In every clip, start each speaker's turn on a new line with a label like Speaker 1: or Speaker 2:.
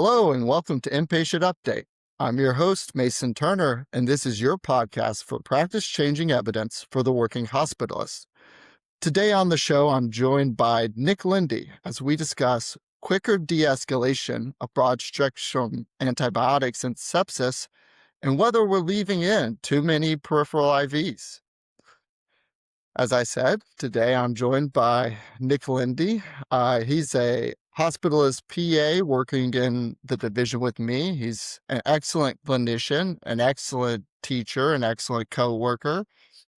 Speaker 1: Hello and welcome to Inpatient Update. I'm your host, Mason Turner, and this is your podcast for practice-changing evidence for the working hospitalist. Today on the show, I'm joined by Nick Linde as we discuss quicker de-escalation of broad-spectrum antibiotics in sepsis and whether we're leaving in too many peripheral IVs. As I said, today I'm joined by Nick Linde. He's a hospitalist PA working in the division with me. He's an excellent clinician, an excellent teacher, an excellent co-worker.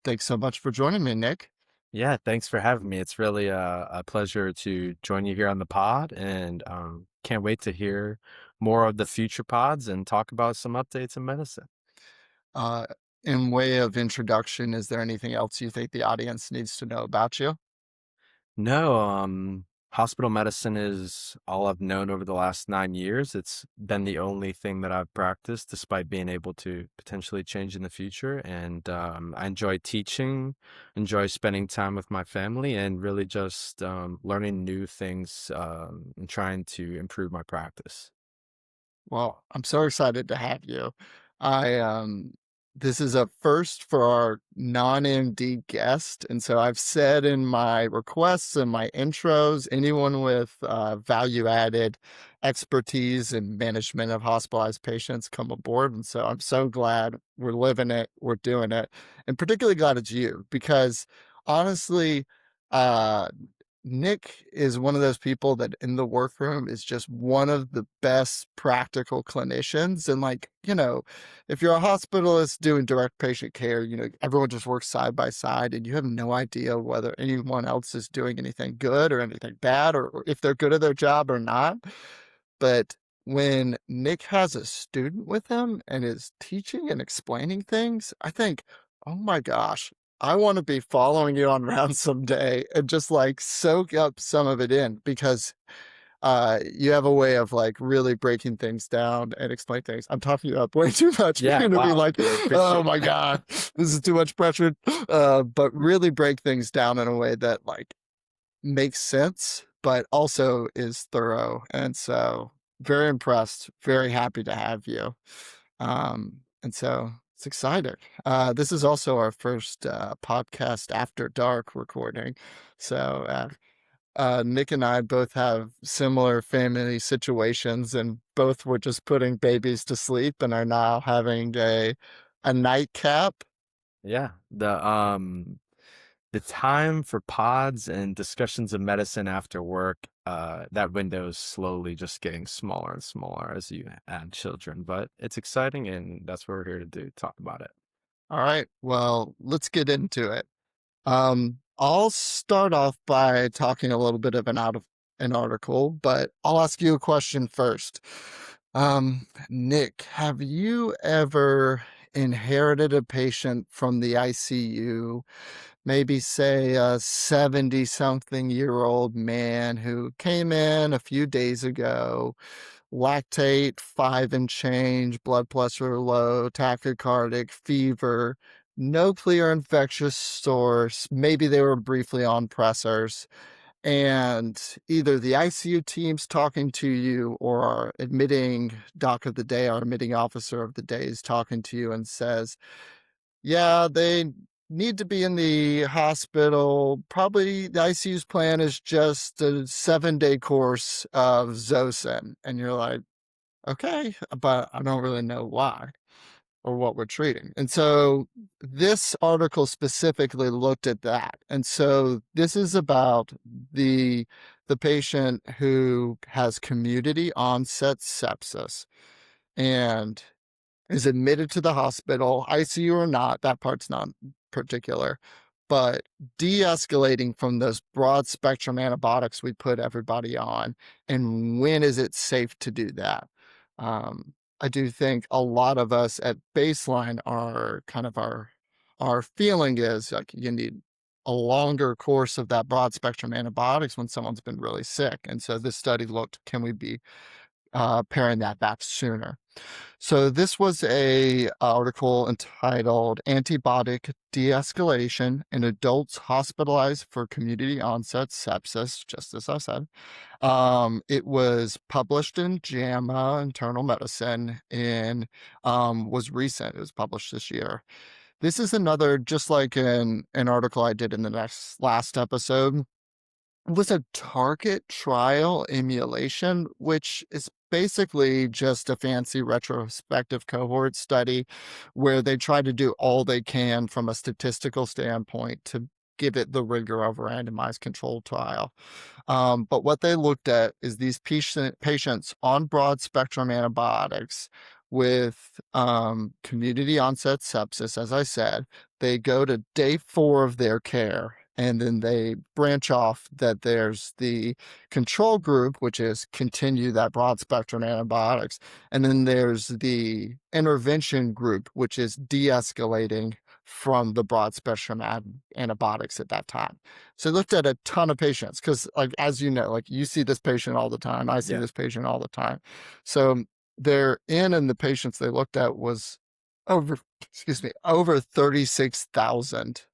Speaker 1: Thanks so much for joining me, Nick.
Speaker 2: Yeah, thanks for having me. It's really a pleasure to join you here on the pod, and can't wait to hear more of the future pods and talk about some updates in medicine.
Speaker 1: Uh, in way of introduction, is there anything else you think the audience needs to know about you?
Speaker 2: No, hospital medicine is all I've known over the last 9 years. It's been the only thing that I've practiced, despite being able to potentially change in the future. And I enjoy teaching, enjoy spending time with my family, and really just learning new things and trying to improve my practice.
Speaker 1: Well, I'm so excited to have you. I this is a first for our non-MD guest, and so I've said in my requests and my intros, anyone with value-added expertise in management of hospitalized patients come aboard. And so I'm so glad we're living it, we're doing it, and particularly glad it's you because honestly, uh, Nick is one of those people that in the workroom is just one of the best practical clinicians. And if you're a hospitalist doing direct patient care, everyone just works side by side and you have no idea whether anyone else is doing anything good or anything bad or if they're good at their job or not. But when Nick has a student with him and is teaching and explaining things, I think, oh my gosh, I want to be following you on around someday and just like soak up some of it in because you have a way of like really breaking things down and explain things. I'm talking you up way too much. You're
Speaker 2: Yeah,
Speaker 1: going to be
Speaker 2: wow.
Speaker 1: like,
Speaker 2: I
Speaker 1: oh
Speaker 2: appreciate
Speaker 1: my
Speaker 2: that.
Speaker 1: God, this is too much pressure. But really break things down in a way that like makes sense, but also is thorough. And so very impressed, very happy to have you. And so it's exciting. This is also our first podcast after dark recording. So Nick and I both have similar family situations and both were just putting babies to sleep and are now having a nightcap.
Speaker 2: Yeah, the time for pods and discussions of medicine after work, that window is slowly just getting smaller and smaller as you add children, but it's exciting, and that's what we're here to do, talk about it.
Speaker 1: All right, well, let's get into it. I'll start off by talking a little bit of an article, but I'll ask you a question first. Nick, have you ever inherited a patient from the ICU, maybe say a 70-something-year-old man who came in a few days ago, lactate 5 and change, blood pressure low, tachycardic, fever, no clear infectious source. Maybe they were briefly on pressors, and either the ICU team's talking to you or our admitting doc of the day, our admitting officer of the day is talking to you and says, yeah, they need to be in the hospital. Probably the ICU's plan is just a 7-day course of zosyn. And you're like, okay, but I don't really know why or what we're treating. And so this article specifically looked at that. And so this is about the patient who has community-onset sepsis and is admitted to the hospital, ICU or not, that part's not particular, but de-escalating from those broad spectrum antibiotics we put everybody on, and when is it safe to do that? I do think a lot of us at baseline are kind of our feeling is like you need a longer course of that broad spectrum antibiotics when someone's been really sick. And so this study looked, can we be paring that back sooner. So this was a article entitled "Antibiotic De-escalation in Adults Hospitalized for Community-Onset Sepsis," just as I said. It was published in JAMA Internal Medicine and was recent. It was published this year. This is another, just like an article I did in the last episode, was a target trial emulation, which is basically just a fancy retrospective cohort study where they try to do all they can from a statistical standpoint to give it the rigor of a randomized controlled trial. But what they looked at is these patients on broad spectrum antibiotics with community onset sepsis, as I said. They go to day 4 of their care, and then they branch off that there's the control group, which is continue that broad spectrum antibiotics. And then there's the intervention group, which is de-escalating from the broad spectrum antibiotics at that time. So I looked at a ton of patients because, like, as you know, like you see this patient all the time. I see
Speaker 2: Yeah.
Speaker 1: this patient all the time. So their N and the patients they looked at was over, excuse me, over 36,000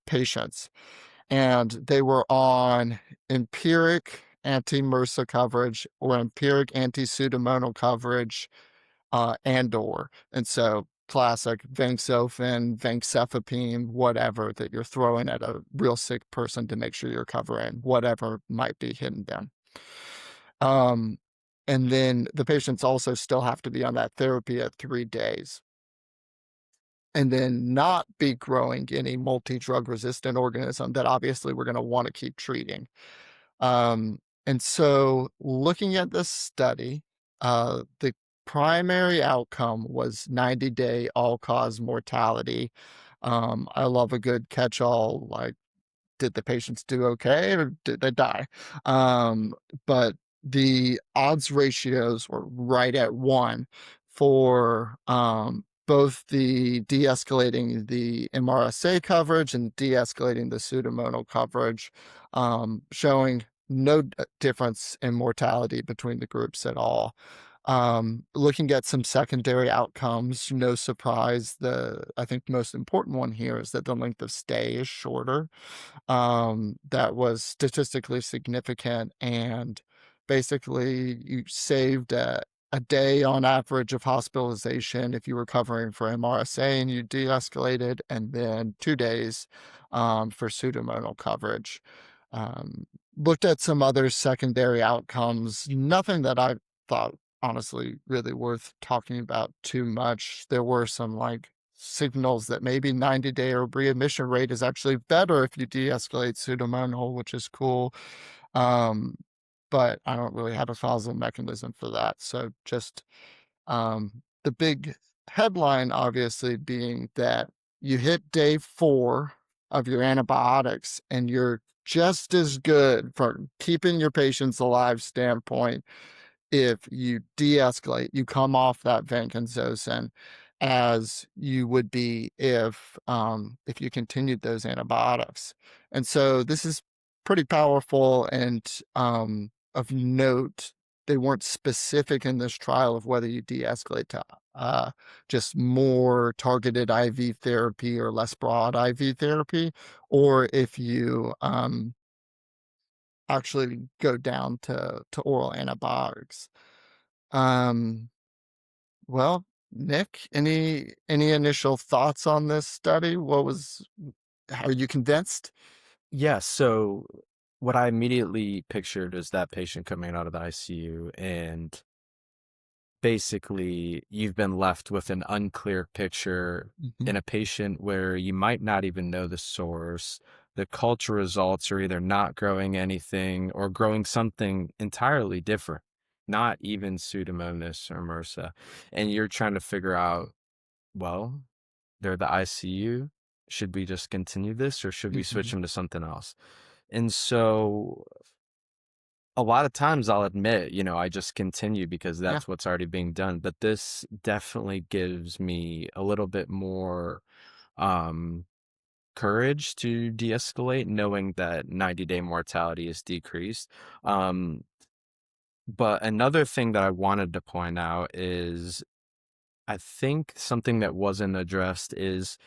Speaker 1: patients. And they were on empiric anti-MRSA coverage or empiric anti-pseudomonal coverage, and so classic vancomycin, vancomycin, whatever that you're throwing at a real sick person to make sure you're covering whatever might be hidden there. Um, and then the patients also still have to be on that therapy at 3 days and then not be growing any multi-drug resistant organism that obviously we're going to want to keep treating. And so looking at this study, the primary outcome was 90-day all-cause mortality. I love a good catch-all, like, did the patients do okay or did they die? Um, but the odds ratios were right at 1 for both the de-escalating the MRSA coverage and de-escalating the pseudomonal coverage, showing no difference in mortality between the groups at all. Looking at some secondary outcomes, no surprise, I think most important one here is that the length of stay is shorter. That was statistically significant, and basically you saved a day on average of hospitalization if you were covering for MRSA and you de-escalated, and then 2 days for pseudomonal coverage. Looked at some other secondary outcomes, nothing that I thought honestly really worth talking about too much. There were some like signals that maybe 90-day or readmission rate is actually better if you de-escalate pseudomonal, which is cool. Um, but I don't really have a causal mechanism for that. So just the big headline obviously being that you hit day 4 of your antibiotics and you're just as good from keeping your patients alive standpoint if you de-escalate, you come off that vancomycin as you would be if you continued those antibiotics. And so this is pretty powerful and of note. They weren't specific in this trial of whether you de-escalate to just more targeted IV therapy or less broad IV therapy, or if you actually go down to oral antibiotics. Um, well, Nick, any initial thoughts on this study? Are you convinced?
Speaker 2: Yeah, so what I immediately pictured is that patient coming out of the ICU, and basically you've been left with an unclear picture
Speaker 1: Mhm,
Speaker 2: in a patient where you might not even know the source. The culture results are either not growing anything or growing something entirely different, not even Pseudomonas or MRSA. And you're trying to figure out, well, they're the ICU. Should we just continue this or should we switch
Speaker 1: mhm.
Speaker 2: them to something else? And so a lot of times I'll admit, I just continue because
Speaker 1: Yeah,
Speaker 2: that's what's already being done. But this definitely gives me a little bit more um, courage to de-escalate, knowing that 90-day mortality is decreased. Um, But another thing that I wanted to point out is I think something that wasn't addressed is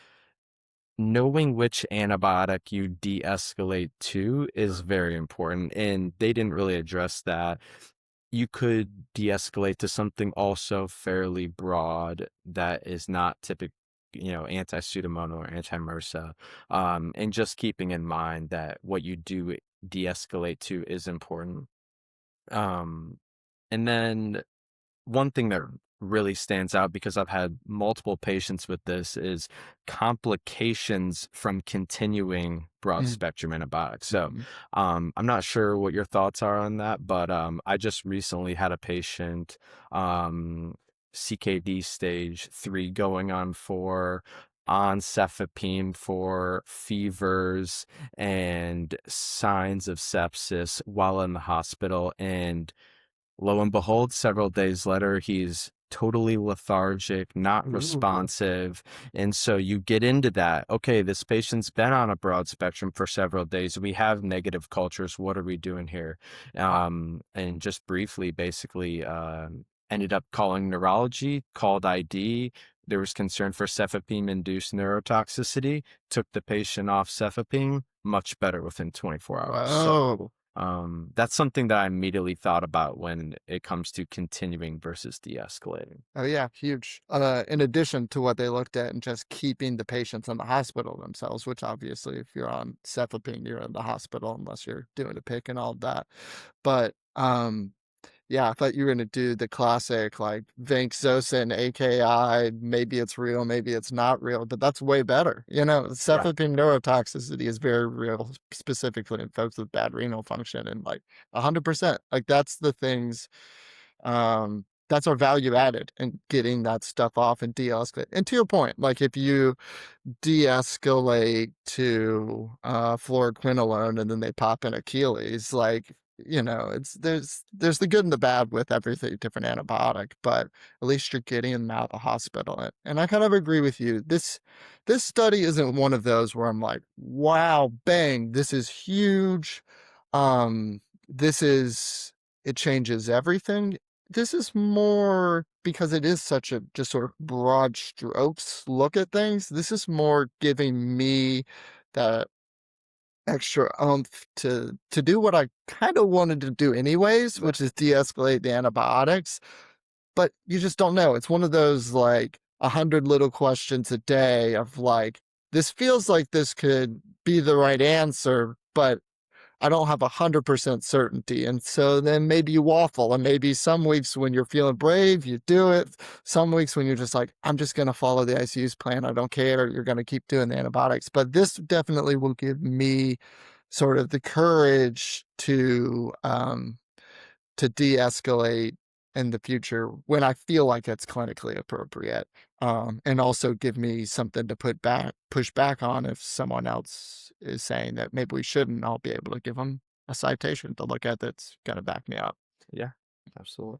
Speaker 2: knowing which antibiotic you de-escalate to is very important, and they didn't really address that. You could de-escalate to something also fairly broad that is not typical, anti-Pseudomonas or anti-MRSA, and just keeping in mind that what you do de-escalate to is important. Um, and then one thing that really stands out because I've had multiple patients with this is complications from continuing broad spectrum antibiotics. So,
Speaker 1: Mm-hmm.
Speaker 2: I'm not sure what your thoughts are on that, but I just recently had a patient, um, CKD stage 3 going on 4, on cefepime for fevers and signs of sepsis while in the hospital. And lo and behold, several days later, he's totally lethargic, not
Speaker 1: Ooh.
Speaker 2: responsive. And so you get into that. Okay, this patient's been on a broad spectrum for several days. We have negative cultures. What are we doing here? And just briefly, basically, ended up calling neurology, called ID. There was concern for cefepime-induced neurotoxicity, took the patient off cefepime, much better within 24 hours. So
Speaker 1: Whoa.
Speaker 2: that's something that I immediately thought about when it comes to continuing versus de-escalating.
Speaker 1: Oh yeah, huge. In addition to what they looked at and just keeping the patients in the hospital themselves, which obviously if you're on cefepime, you're in the hospital unless you're doing a pick and all that. But yeah, I thought you were gonna do the classic like vancomycin, AKI, maybe it's real, maybe it's not real, but that's way better.
Speaker 2: Yeah.
Speaker 1: Cefepime neurotoxicity is very real, specifically in folks with bad renal function, and like 100%. Like that's the things that's our value added in getting that stuff off and de-escalate. And to your point, like if you de-escalate to fluoroquinolone and then they pop in Achilles, like it's there's the good and the bad with everything different antibiotic, but at least you're getting them out of the hospital. And I kind of agree with you. This study isn't one of those where I'm like, wow, bang, this is huge. This is it changes everything. This is more because it is such a just sort of broad strokes look at things. This is more giving me that extra oomph to do what I kind of wanted to do anyways, which is de-escalate the antibiotics. But you just don't know. It's one of those like 100 little questions a day of like, this feels like this could be the right answer, but I don't have 100% certainty. And so then maybe you waffle, and maybe some weeks when you're feeling brave, you do it. Some weeks when you're just like, I'm just going to follow the ICU's plan. I don't care. You're going to keep doing the antibiotics. But this definitely will give me sort of the courage to de-escalate in the future when I feel like it's clinically appropriate, and also give me something to push back on if someone else is saying that maybe we shouldn't. I'll be able to give them a citation to look at that's going to back me up.
Speaker 2: Yeah, absolutely.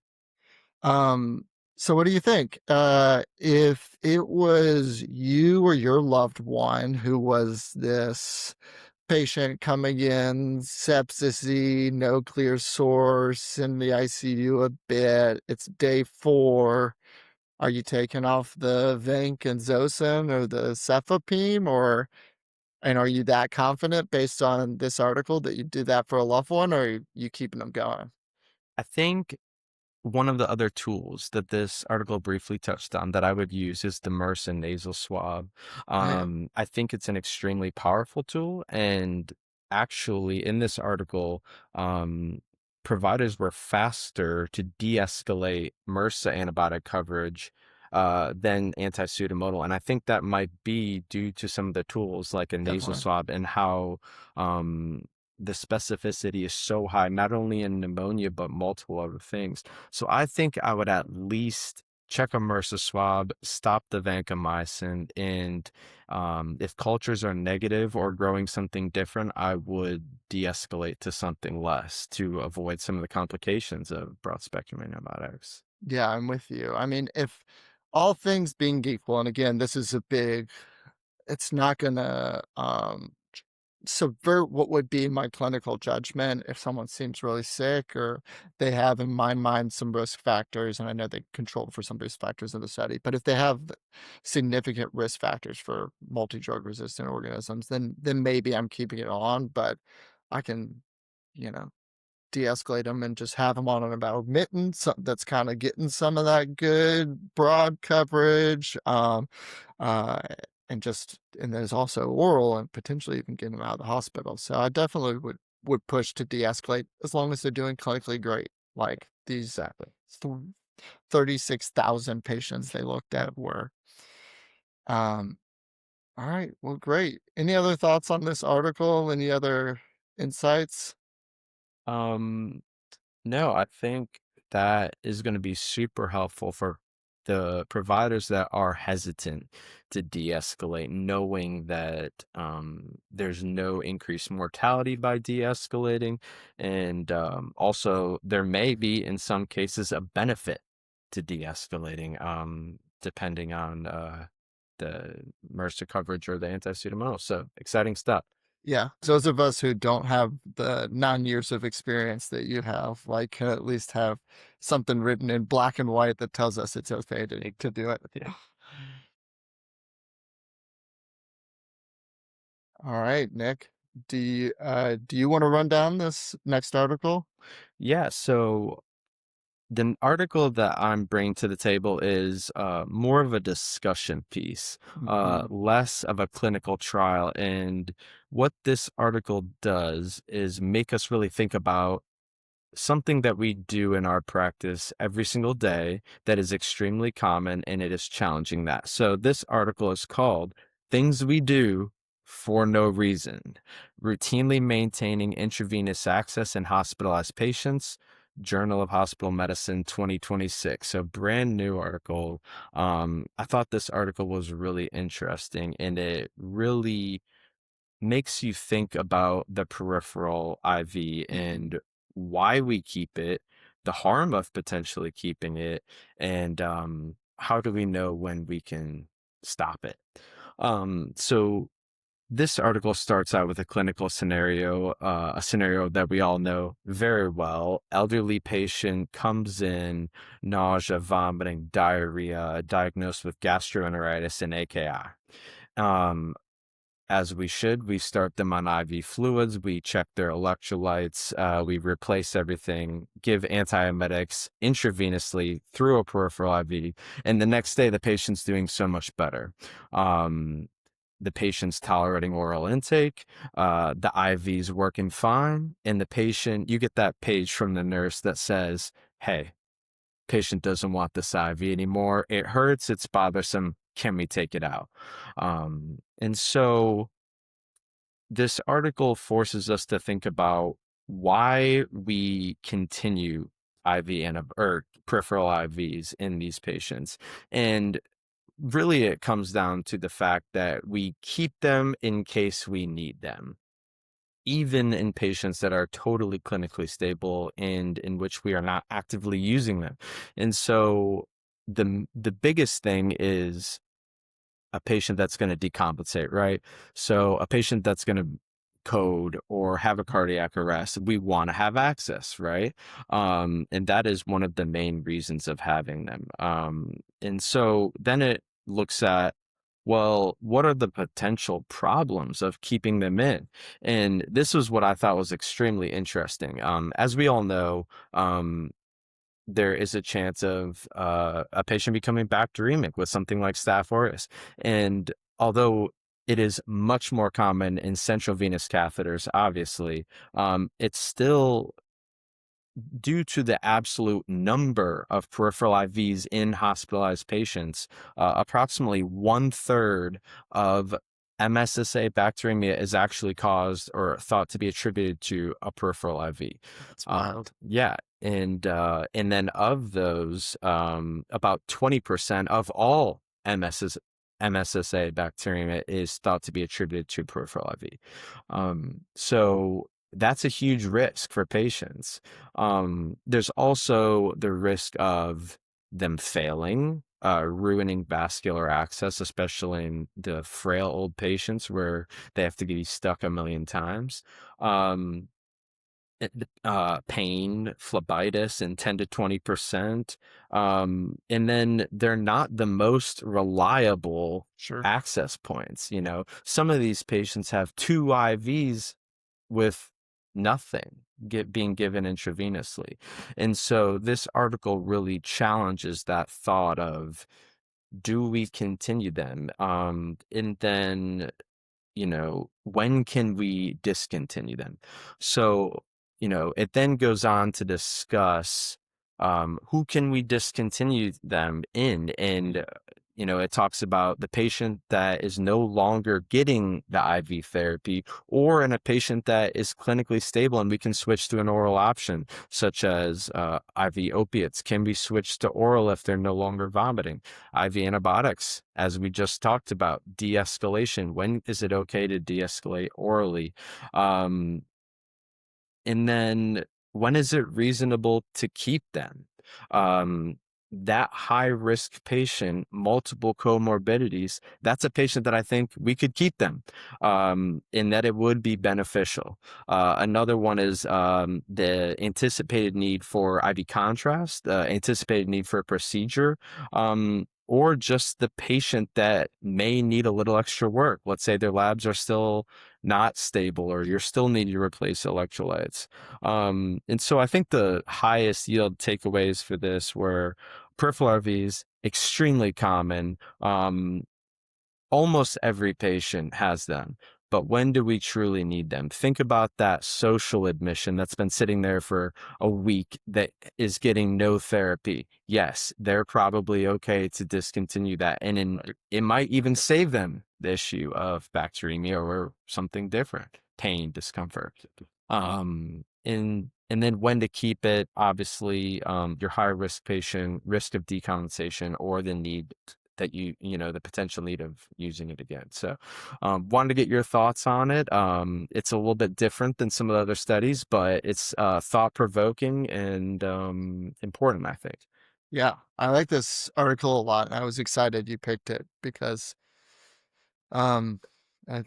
Speaker 1: Um, so what do you think? If it was you or your loved one who was this patient coming in, sepsis, no clear source, in the ICU a bit. It's day 4. Are you taking off the Vanc and Zosyn or the cefepime, and are you that confident based on this article that you do that for a loved one, or are you keeping them going?
Speaker 2: I think one of the other tools that this article briefly touched on that I would use is the MRSA nasal swab.
Speaker 1: Oh yeah,
Speaker 2: I think it's an extremely powerful tool, and actually, in this article, um, providers were faster to de-escalate MRSA antibiotic coverage than anti-pseudomodal, and I think that might be due to some of the tools like a nasal
Speaker 1: definitely.
Speaker 2: swab and how um, the specificity is so high, not only in pneumonia but multiple other things. So I think I would at least check a MRSA swab, stop the vancomycin, and if cultures are negative or growing something different, I would de-escalate to something less to avoid some of the complications of broad spectrum antibiotics.
Speaker 1: Yeah, I'm with you. I mean, if all things being equal, and again, this is a big, it's not gonna subvert what would be my clinical judgment if someone seems really sick or they have in my mind some risk factors, and I know they control for some risk factors in the study, but if they have significant risk factors for multi-drug resistant organisms, then maybe I'm keeping it on, but I can, you know, de-escalate them and just have them on an intermittent, that's kind of getting some of that good broad coverage. Uh, and there's also oral and potentially even getting them out of the hospital. So I definitely would push to de-escalate as long as they're doing clinically great. Like these
Speaker 2: Exactly.
Speaker 1: 36,000 patients they looked at were. Um, all right, well, great. Any other thoughts on this article? Any other insights?
Speaker 2: Um, No, I think that is going to be super helpful for the providers that are hesitant to de-escalate, knowing that there's no increased mortality by de-escalating, and also there may be, in some cases, a benefit to de-escalating, depending on the MRSA coverage or the anti-pseudomonal. So exciting stuff.
Speaker 1: Yeah, those of us who don't have the 9 years of experience that you have, like, can at least have something written in black and white that tells us it's okay to do it.
Speaker 2: Yeah.
Speaker 1: All right, Nick, do you wanna run down this next article?
Speaker 2: Yeah, so the article that I'm bringing to the table is more of a discussion piece,
Speaker 1: Mhm.
Speaker 2: less of a clinical trial. And what this article does is make us really think about something that we do in our practice every single day that is extremely common, and it is challenging that. So this article is called Things We Do for No Reason: Routinely Maintaining Intravenous Access in Hospitalized Patients, Journal of Hospital Medicine 2026. So brand new article. I thought this article was really interesting, and it really makes you think about the peripheral IV and why we keep it, the harm of potentially keeping it, and how do we know when we can stop it. So this article starts out with a clinical scenario, a scenario that we all know very well. Elderly patient comes in, nausea, vomiting, diarrhea, diagnosed with gastroenteritis and AKI. Um, as we should. We start them on IV fluids. We check their electrolytes. We replace everything, give antiemetics intravenously through a peripheral IV. And the next day, the patient's doing so much better. The patient's tolerating oral intake. The IV's working fine. And the patient, you get that page from the nurse that says, hey, patient doesn't want this IV anymore. It hurts. It's bothersome. Can we take it out? And so this article forces us to think about why we continue IV or peripheral IVs in these patients. And really, it comes down to the fact that we keep them in case we need them, even in patients that are totally clinically stable and in which we are not actively using them. And so the biggest thing is a patient that's going to decompensate, right? So a patient that's going to code or have a cardiac arrest, we want to have access, right? And that is one of the main reasons of having them. And so then it looks at, well, what are the potential problems of keeping them in? And this was what I thought was extremely interesting. As we all know, there is a chance of a patient becoming bacteremic with something like Staph aureus. And although it is much more common in central venous catheters, obviously, it's still due to the absolute number of peripheral IVs in hospitalized patients. Approximately 1/3 of MSSA bacteremia is actually caused or thought to be attributed to a peripheral IV.
Speaker 1: That's wild.
Speaker 2: Yeah, and then of those, about 20% of all MSSA bacteremia is thought to be attributed to peripheral IV. So that's a huge risk for patients. There's also the risk of them failing ruining vascular access, especially in the frail old patients where they have to be stuck a million times. Um, Pain, phlebitis in 10 to 20%. And then they're not the most reliable
Speaker 1: Sure.
Speaker 2: access points. You know, some of these patients have 2 IVs with nothing being given intravenously. And so this article really challenges that thought of, do we continue them? And then, when can we discontinue them? So, it then goes on to discuss who can we discontinue them in. And, it talks about the patient that is no longer getting the IV therapy, or in a patient that is clinically stable and we can switch to an oral option, such as IV opiates can be switched to oral if they're no longer vomiting. IV antibiotics, as we just talked about, de-escalation. When is it okay to de-escalate orally? Um, and then when is it reasonable to keep them? Um, that high risk patient, multiple comorbidities, that's a patient that I think we could keep them, in that it would be beneficial. Another one is the anticipated need for IV contrast, anticipated need for a procedure, or just the patient that may need a little extra work. Let's say their labs are still not stable, or you're still needing to replace electrolytes. And so I think the highest yield takeaways for this were peripheral RVs, extremely common. Almost every patient has them. But when do we truly need them? Think about that social admission that's been sitting there for a week that is getting no therapy. Yes, they're probably okay to discontinue that. And it might even save them the issue of bacteremia or something different, pain, discomfort. And then when to keep it, obviously, your higher risk patient, risk of decompensation, or the need that the potential need of using it again. So wanted to get your thoughts on it. It's a little bit different than some of the other studies, but it's thought-provoking and important, I think.
Speaker 1: Yeah, I like this article a lot, and I was excited you picked it because um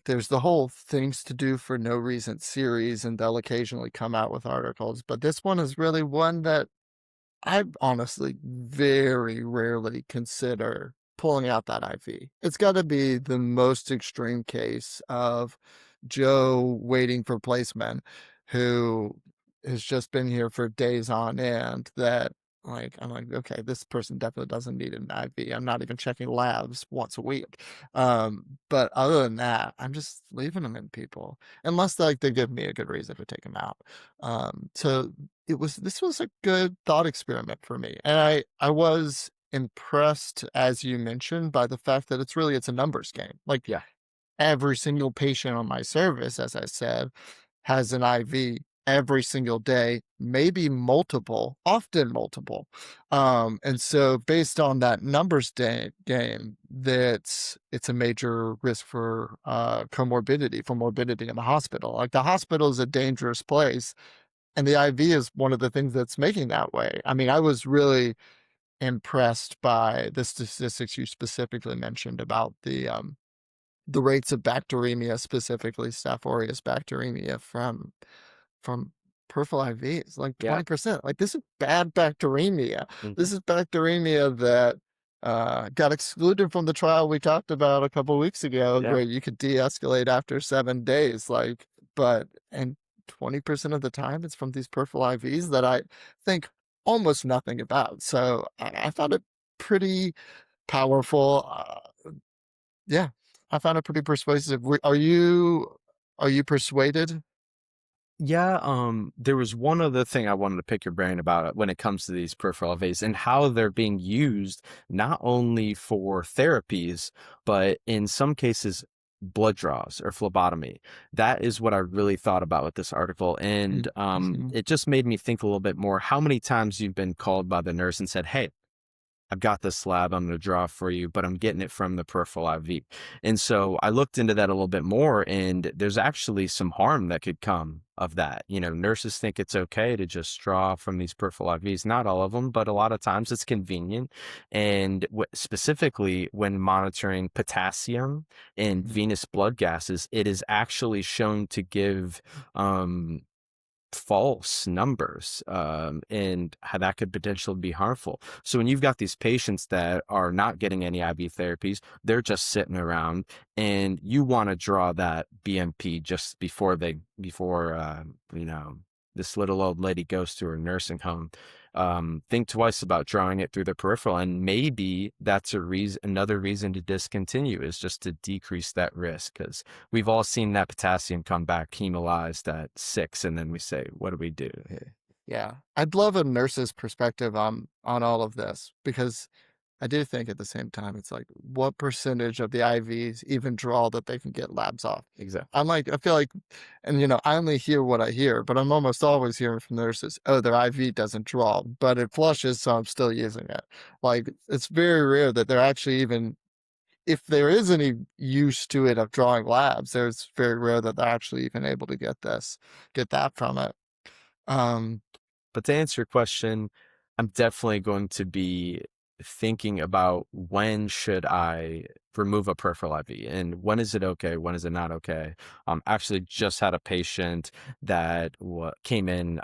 Speaker 1: there's the whole things to do for no reason series, and they'll occasionally come out with articles, but this one is really one that I honestly very rarely consider pulling out that IV. It's got to be the most extreme case of Joe waiting for placement who has just been here for days on end that I'm like, okay, this person definitely doesn't need an IV. I'm not even checking labs once a week. But other than that, I'm just leaving them in people unless like they give me a good reason to take them out. So this was a good thought experiment for me. And I was impressed, as you mentioned, by the fact that it's a numbers game. Like
Speaker 2: Yeah.
Speaker 1: every single patient on my service, as I said, has an IV every single day, maybe multiple, often multiple. And so based on that numbers game, it's a major risk for comorbidity, for morbidity in the hospital. Like the hospital is a dangerous place, and the IV is one of the things that's making that way. I mean, I was really impressed by the statistics you specifically mentioned about the rates of bacteremia, specifically Staph aureus bacteremia from peripheral IVs, like
Speaker 2: Yeah.
Speaker 1: 20%. Like this is bad bacteremia.
Speaker 2: Hmm.
Speaker 1: This is bacteremia that got excluded from the trial we talked about a couple weeks ago,
Speaker 2: Yeah.
Speaker 1: where you could de-escalate after 7 days. Like, but and 20% of the time it's from these peripheral IVs that I think almost nothing about. So I found it pretty powerful. Yeah, I found it pretty persuasive. Are you persuaded?
Speaker 2: Yeah, there was one other thing I wanted to pick your brain about when it comes to these peripheral IVs and how they're being used not only for therapies, but in some cases, blood draws or phlebotomy. That is what I really thought about with this article. And
Speaker 1: Mm-hmm.
Speaker 2: it just made me think a little bit more how many times you've been called by the nurse and said, "Hey, I've got this lab I'm going to draw for you, but I'm getting it from the peripheral IV. And so I looked into that a little bit more, and there's actually some harm that could come of that. You know, nurses think it's okay to just draw from these peripheral IVs. Not all of them, but a lot of times it's convenient. And specifically when monitoring potassium and
Speaker 1: Mhm.
Speaker 2: venous blood gases, it is actually shown to give um, false numbers, and how that could potentially be harmful. So when you've got these patients that are not getting any IV therapies, they're just sitting around, and you want to draw that BMP just before you know, this little old lady goes to her nursing home. Think twice about drawing it through the peripheral, and maybe that's another reason to discontinue, is just to decrease that risk, because we've all seen that potassium come back hemolyzed at 6, and then we say, what do we do?
Speaker 1: Yeah. I'd love a nurse's perspective on all of this, because I do think at the same time, it's like, what percentage of the IVs even draw that they can get labs off?
Speaker 2: Exactly.
Speaker 1: I'm like, I feel like, and I only hear what I hear, but I'm almost always hearing from nurses, oh, their IV doesn't draw, but it flushes, so I'm still using it. Like, it's very rare that they're actually even, if there is any use to it of drawing labs, there's very rare that they're actually even able to get that from it. Um,
Speaker 2: But to answer your question, I'm definitely going to be thinking about, when should I remove a peripheral IV, and when is it okay, when is it not okay. Actually just had a patient that came in,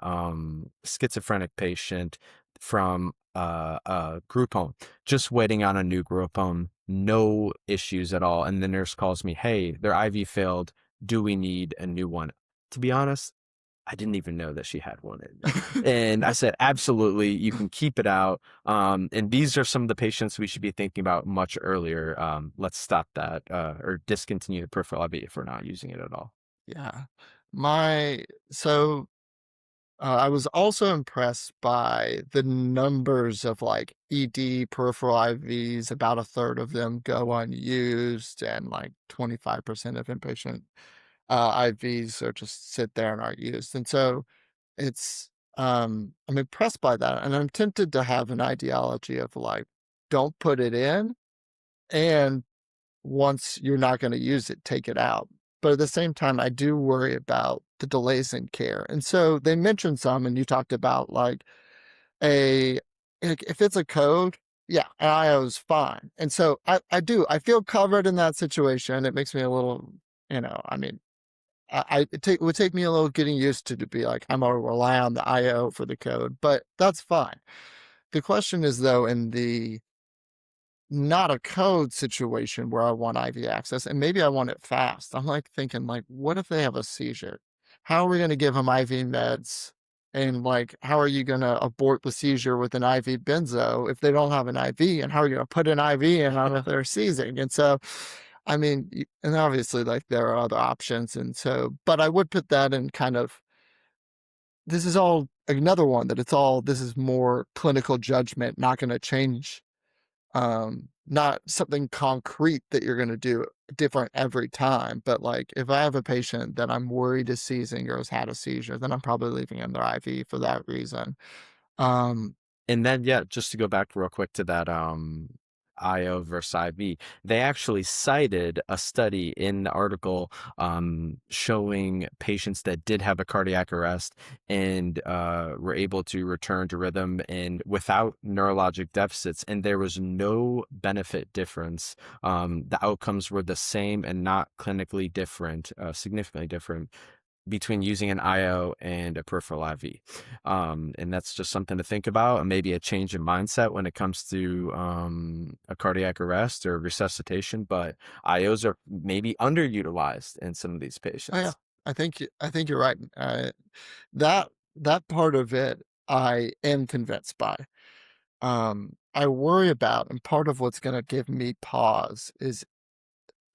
Speaker 2: schizophrenic patient from a group home, just waiting on a new group home, no issues at all. And the nurse calls me, hey, their IV failed. Do we need a new one? To be honest, I didn't even know that she had one in me. And I said, absolutely, you can keep it out. And these are some of the patients we should be thinking about much earlier. Let's stop that, or discontinue the peripheral IV if we're not using it at all.
Speaker 1: yeah. My so I was also impressed by the numbers of like ED peripheral IVs. About a third of them go unused, and like 25% of inpatient IVs are just sit there and aren't used. And so it's I'm impressed by that, and I'm tempted to have an ideology of like, don't put it in, and once you're not going to use it, take it out. But at the same time, I do worry about the delays in care. And so they mentioned some, and you talked about like a, like, if it's a code, yeah, an IO is fine. And so I feel covered in that situation. It makes me a little, I mean, it would take me a little getting used to be like, I'm gonna rely on the IO for the code, but that's fine. The question is though, in the not a code situation where I want IV access, and maybe I want it fast. I'm like thinking like, what if they have a seizure? How are we gonna give them IV meds? And like, how are you gonna abort the seizure with an IV benzo if they don't have an IV? And how are you gonna put an IV in on if they're seizing? And so, I mean, and obviously like there are other options. And so, but I would put that in kind of, this is all another one that this is more clinical judgment, not gonna change, not something concrete that you're going to do different every time. But like, if I have a patient that I'm worried is seizing or has had a seizure, then I'm probably leaving in their IV for that reason. um
Speaker 2: And then, yeah, just to go back real quick to that, IO versus IV, they actually cited a study in the article, showing patients that did have a cardiac arrest and were able to return to rhythm and without neurologic deficits, and there was no benefit difference. The outcomes were the same and not clinically different, significantly different, between using an IO and a peripheral IV. And that's just something to think about, and maybe a change in mindset when it comes to a cardiac arrest or resuscitation. But IOs are maybe underutilized in some of these
Speaker 1: oh yeah,
Speaker 2: patients.
Speaker 1: I think you're right. That part of it I am convinced by. I worry about, and part of what's going to give me pause is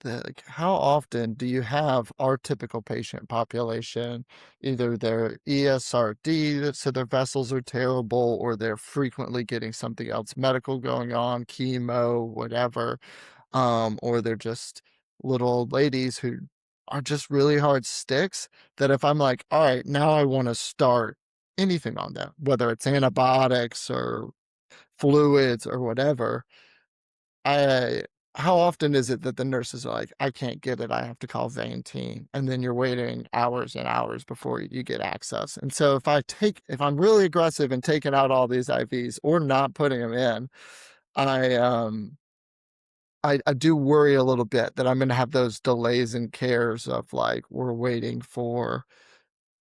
Speaker 1: like, how often do you have our typical patient population, either they're ESRD, so their vessels are terrible, or they're frequently getting something else medical going on, chemo, whatever, or they're just little old ladies who are just really hard sticks, that if I'm like, all right, now I want to start anything on them, whether it's antibiotics or fluids or whatever, I how often is it that the nurses are like, I can't get it, I have to call vein team, and then you're waiting hours and hours before you get access. And so if I'm really aggressive and taking out all these IVs or not putting them in, I I do worry a little bit that I'm gonna have those delays and cares of like we're waiting for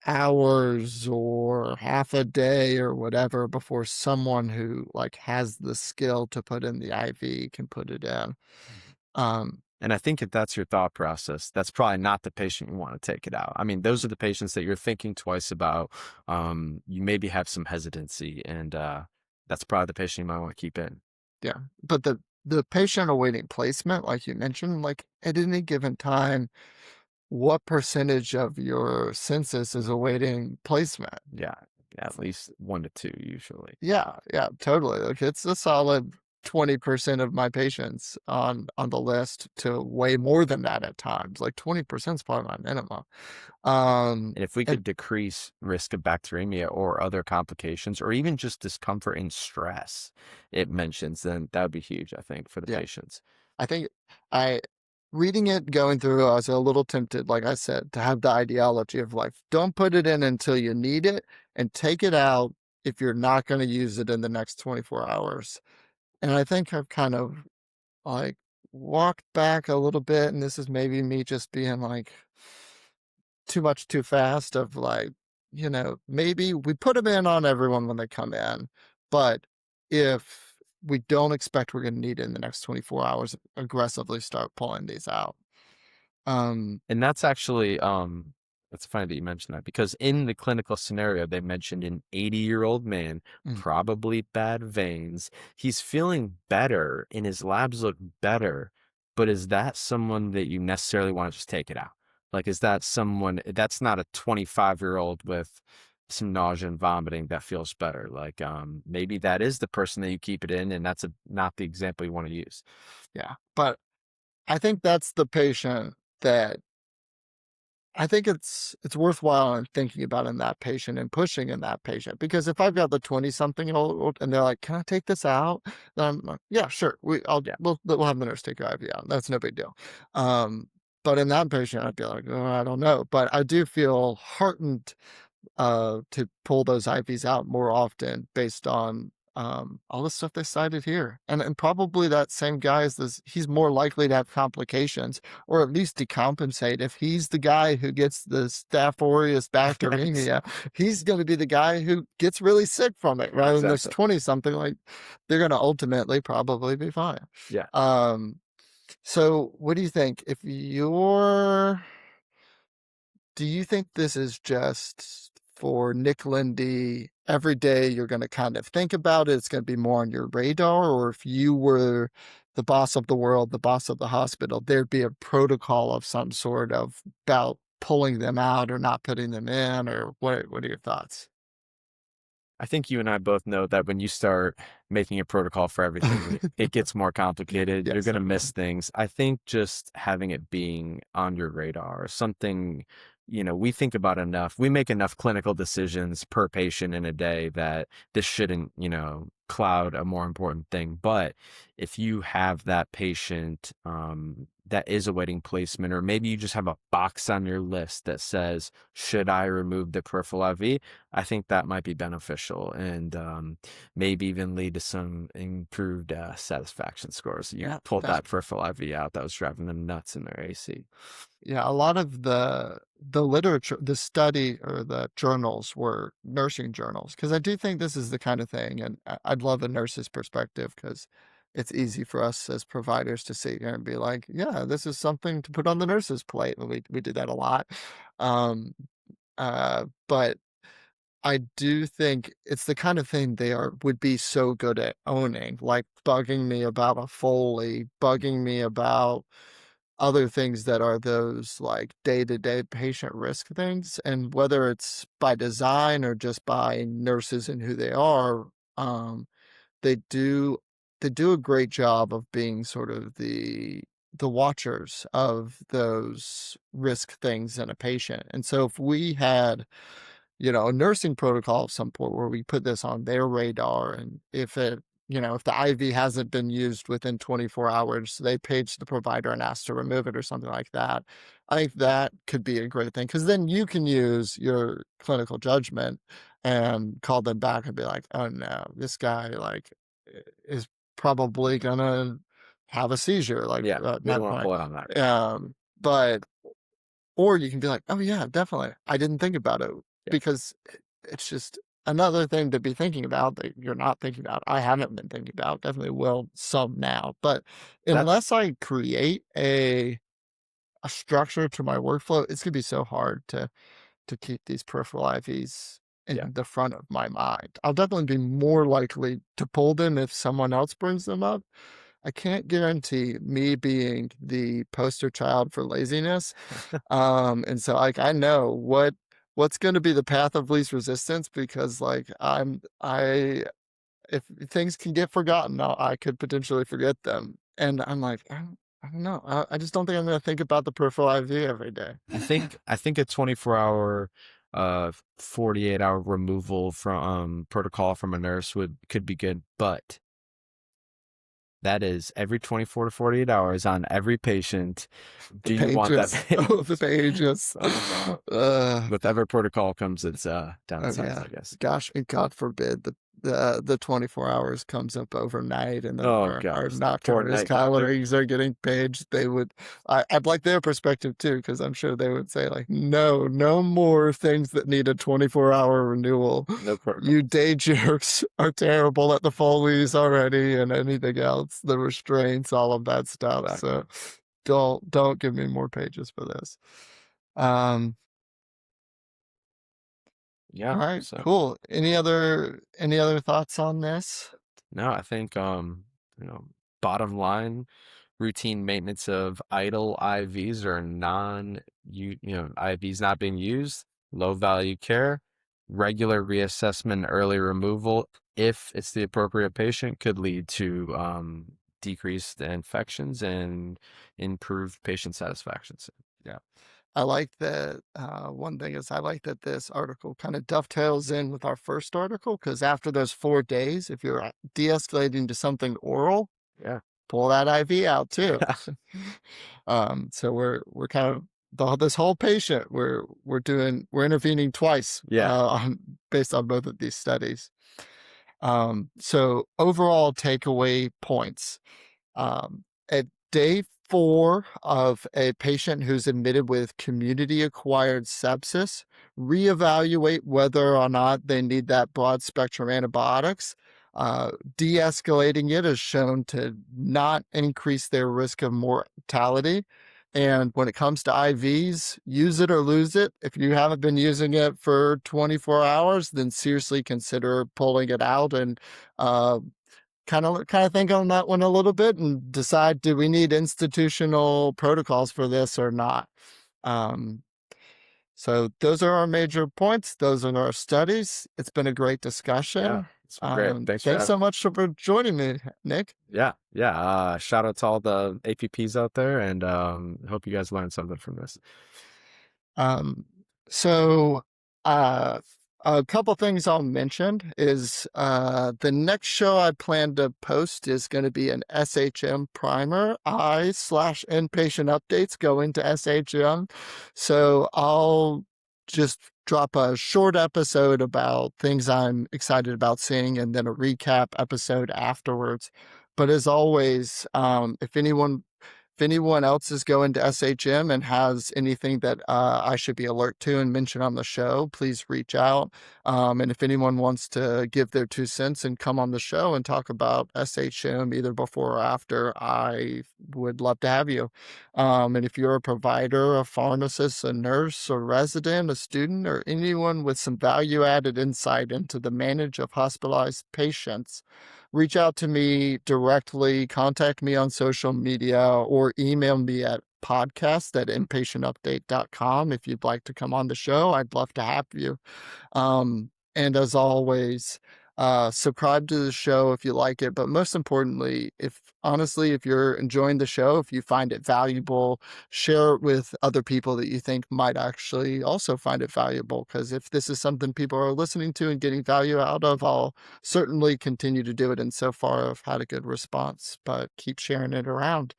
Speaker 1: hours or half a day or whatever before someone who like has the skill to put in the IV can put it in.
Speaker 2: Mhm.
Speaker 1: Um,
Speaker 2: And I think if that's your thought process, that's probably not the patient you want to take it out. I mean, those are the patients that you're thinking twice about. You maybe have some hesitancy, and that's probably the patient you might want to keep in.
Speaker 1: yeah, but the patient awaiting placement, like you mentioned, like at any given time, what percentage of your census is awaiting placement?
Speaker 2: Yeah, at least 1 to 2 usually.
Speaker 1: Yeah, yeah, totally. Like it's a solid 20% of my patients on the list to way more than that at times. Like 20% is probably my minimum.
Speaker 2: And if we
Speaker 1: And
Speaker 2: could decrease risk of bacteremia or other complications, or even just discomfort and stress, it mentions, then that would be huge, I think, for the
Speaker 1: yeah,
Speaker 2: patients.
Speaker 1: I think I reading it, going through, I was a little tempted, like I said, to have the ideology of like, don't put it in until you need it and take it out if you're not going to use it in the next 24 hours. And I think I've kind of like walked back a little bit, and this is maybe me just being like too much too fast of like, maybe we put them in on everyone when they come in, but if we don't expect we're going to need it in the next 24 hours, aggressively start pulling these out. Um,
Speaker 2: And that's actually, it's funny that you mentioned that because in the clinical scenario, they mentioned an 80-year-old man,
Speaker 1: mm,
Speaker 2: probably bad veins. He's feeling better and his labs look better, but is that someone that you necessarily want to just take it out? Like, is that someone that's not a 25-year-old with some nausea and vomiting that feels better? Like, maybe that is the person that you keep it in, and that's not the example you want to use.
Speaker 1: yeah, but I think that's the patient that I think it's worthwhile in thinking about in that patient and pushing in that patient, because if I've got the 20-something-year-old and they're like, "Can I take this out?" Then I'm like, "Yeah, sure.
Speaker 2: Yeah.
Speaker 1: We'll have the nurse take your IV out. That's no big deal." But in that patient, I'd be like, "Oh, I don't know." But I do feel heartened to pull those IVs out more often based on all the stuff they cited here. And probably that same guy is this, he's more likely to have complications or at least decompensate. If he's the guy who gets the Staph aureus bacteremia, he's going to be the guy who gets really sick from it rather than this
Speaker 2: Exactly.
Speaker 1: 20 something. Like they're going to ultimately probably be fine.
Speaker 2: Yeah.
Speaker 1: Um, so what do you think? Do you think this is just for Nick Linde every day you're going to kind of think about it, it's going to be more on your radar? Or if you were the boss of the world, the boss of the hospital, there'd be a protocol of some sort of about pulling them out or not putting them in, or what are your thoughts?
Speaker 2: I think you and I both know that when you start making a protocol for everything, it gets more complicated. You're
Speaker 1: Yes.
Speaker 2: going to miss things. I think just having it being on your radar, something, we think about enough, we make enough clinical decisions per patient in a day that this shouldn't, cloud a more important thing. But if you have that patient that is awaiting placement, or maybe you just have a box on your list that says, should I remove the peripheral IV? I think that might be beneficial and maybe even lead to some improved satisfaction scores. You
Speaker 1: Yeah,
Speaker 2: pulled
Speaker 1: that
Speaker 2: that peripheral IV out that was driving them nuts in their AC.
Speaker 1: Yeah, a lot of the literature, the study or the journals were nursing journals, because I do think this is the kind of thing, and I'd love a nurse's perspective because it's easy for us as providers to sit here and be like, yeah, this is something to put on the nurse's plate, and we do that a lot. Um, but I do think it's the kind of thing they would be so good at owning, like bugging me about a Foley, bugging me about other things that are those like day-to-day patient risk things. And whether it's by design or just by nurses and who they are, um, they do they do a great job of being sort of the watchers of those risk things in a patient. And so if we had a nursing protocol of some point where we put this on their radar, and if it if the IV hasn't been used within 24 hours, they page the provider and ask to remove it or something like that. I think that could be a great thing, because then you can use your clinical judgment and call them back and be like, oh no, this guy like is probably gonna have a seizure, like
Speaker 2: Yeah, we don't
Speaker 1: not
Speaker 2: want to
Speaker 1: quite.
Speaker 2: pull it on that.
Speaker 1: But or you can be like, oh yeah, definitely, I didn't think about it,
Speaker 2: Yeah,
Speaker 1: because it's just another thing to be thinking about that you're not thinking about. I haven't been thinking about, definitely will some now, but
Speaker 2: that
Speaker 1: unless I create a structure to my workflow, it's gonna be so hard to keep these peripheral IVs
Speaker 2: yeah.
Speaker 1: in the front of my mind. I'll definitely be more likely to pull them if someone else brings them up. I can't guarantee me being the poster child for laziness. And so like I know what's going to be the path of least resistance, because like I if things can get forgotten, I could potentially forget them. And I'm like, I don't know. I just don't think I'm going to think about the peripheral IV every day.
Speaker 2: I think a 24-hour 48-hour removal from protocol from a nurse could be good, but that is every 24 to 48 hours on every patient.
Speaker 1: The
Speaker 2: Do you want that?
Speaker 1: pages. Oh, the pages.
Speaker 2: With every protocol comes its
Speaker 1: Oh
Speaker 2: downsides,
Speaker 1: yeah.
Speaker 2: I guess.
Speaker 1: Gosh, and God forbid the 24 hours comes up overnight, and then
Speaker 2: Oh
Speaker 1: our
Speaker 2: gosh, poor
Speaker 1: nocturnist
Speaker 2: night doctor.
Speaker 1: colleagues are getting paged. I'd like their perspective too, because I'm sure they would say like, no more things that need a 24-hour renewal.
Speaker 2: No protocol.
Speaker 1: You day jerks are terrible at the Foley's already, and anything else, the restraints, all of that stuff.
Speaker 2: Exactly.
Speaker 1: So don't give me more pages for this. Um,
Speaker 2: Yeah.
Speaker 1: all right,
Speaker 2: So
Speaker 1: cool. Any other thoughts on this?
Speaker 2: no, I think bottom line, routine maintenance of idle IVs or IVs not being used, low value care, regular reassessment, early removal, if it's the appropriate patient, could lead to decreased infections and improved patient satisfaction. So,
Speaker 1: Yeah. I like that. One thing is, I like that this article kind of dovetails in with our first article, because after those 4 days, if you're de-escalating to something oral,
Speaker 2: yeah.
Speaker 1: pull that IV out too. So we're kind of this whole patient we're intervening twice
Speaker 2: Yeah.
Speaker 1: based on both of these studies. So overall takeaway points. At day 4 of a patient who's admitted with community-acquired sepsis, reevaluate whether or not they need that broad-spectrum antibiotics. De-escalating it is shown to not increase their risk of mortality. And when it comes to IVs, use it or lose it. If you haven't been using it for 24 hours, then seriously consider pulling it out and kind of think on that one a little bit and decide, do we need institutional protocols for this or not? So those are our major points. Those are our studies. It's been a great
Speaker 2: Yeah.
Speaker 1: discussion.
Speaker 2: It's been great. Thanks for
Speaker 1: Thanks
Speaker 2: having
Speaker 1: so much for joining me, Nick.
Speaker 2: Yeah, yeah. Shout out to all the APPs out there, and hope you guys learned something from this.
Speaker 1: Um, so uh, a couple things I'll mention is the next show I plan to post is going to be an SHM primer. I/inpatient updates go into SHM. So I'll just drop a short episode about things I'm excited about seeing, and then a recap episode afterwards. But as always, if anyone else is going to SHM and has anything that I should be alert to and mention on the show, please reach out. And if anyone wants to give their 2 cents and come on the show and talk about SHM either before or after, I would love to have you. And if you're a provider, a pharmacist, a nurse, a resident, a student, or anyone with some value-added insight into the management of hospitalized patients, reach out to me directly, contact me on social media, or email me at podcast@inpatientupdate.com if you'd like to come on the show. I'd love to have you. And as always, Subscribe to the show if you like it, but most importantly, if you're enjoying the show, if you find it valuable, share it with other people that you think might actually also find it valuable. Because if this is something people are listening to and getting value out of, I'll certainly continue to do it. And so far, I've had a good response, but keep sharing it around.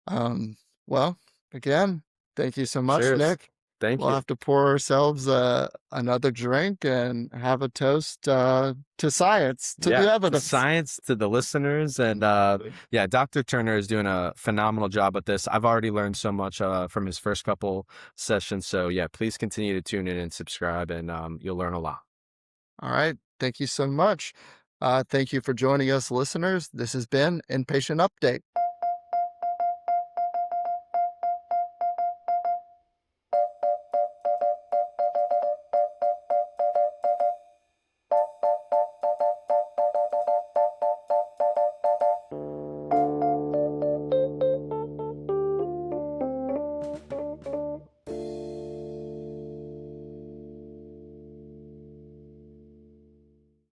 Speaker 1: Um, well, again, thank you so much,
Speaker 2: Cheers.
Speaker 1: Nick.
Speaker 2: Thank
Speaker 1: We'll
Speaker 2: you.
Speaker 1: have to pour ourselves another drink and have a toast to science, to the
Speaker 2: Yeah, to
Speaker 1: evidence.
Speaker 2: science, to the listeners, and yeah, Dr. Turner is doing a phenomenal job with this. I've already learned so much from his first couple sessions. So yeah, please continue to tune in and subscribe, and you'll learn a lot.
Speaker 1: All right. Thank you so much. Thank you for joining us, listeners. This has been Inpatient Update.